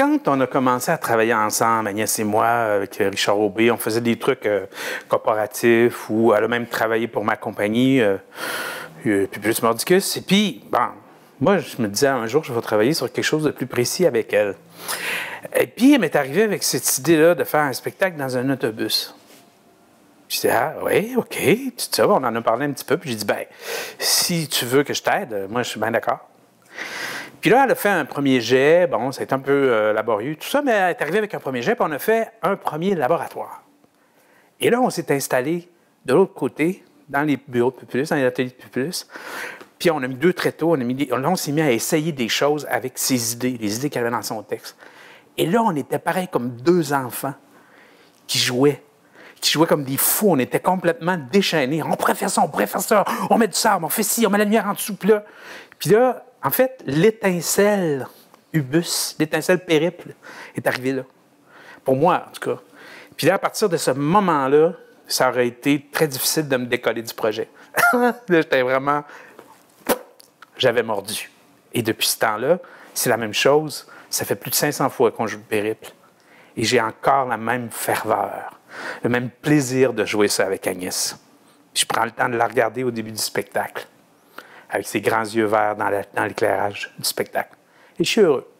quand on a commencé à travailler ensemble, Agnès et moi, avec Richard Aubé, on faisait des trucs corporatifs ou elle a même travaillé pour ma compagnie, Publius Mordicus. Et puis, bon, moi, je me disais un jour, je vais travailler sur quelque chose de plus précis avec elle. Et puis, elle m'est arrivée avec cette idée-là de faire un spectacle dans un autobus. Je disais, ah oui, OK, tout ça, on en a parlé un petit peu. Puis j'ai dit, ben, si tu veux que je t'aide, moi, je suis bien d'accord. Puis là, elle a fait un premier jet. Bon, ça a été un peu laborieux, tout ça, mais elle est arrivée avec un premier jet, puis on a fait un premier laboratoire. Et là, on s'est installé de l'autre côté, dans les bureaux de Publius, dans les ateliers de Publius. Puis on a mis 2 tréteaux, là, on s'est mis à essayer des choses avec ses idées, les idées qu'elle avait dans son texte. Et là, on était pareil comme 2 enfants qui jouaient comme des fous. On était complètement déchaînés. On pourrait faire ça, on met du sable, on fait ci, on met la lumière en dessous. Puis là, en fait, l'étincelle Ubus, l'étincelle périple est arrivée là. Pour moi, en tout cas. Puis là, à partir de ce moment-là, ça aurait été très difficile de me décoller du projet. Là, j'étais vraiment... J'avais mordu. Et depuis ce temps-là, c'est la même chose. Ça fait plus de 500 fois qu'on joue le périple. Et j'ai encore la même ferveur, le même plaisir de jouer ça avec Agnès. Je prends le temps de la regarder au début du spectacle, avec ses grands yeux verts dans l'éclairage du spectacle. Et je suis heureux.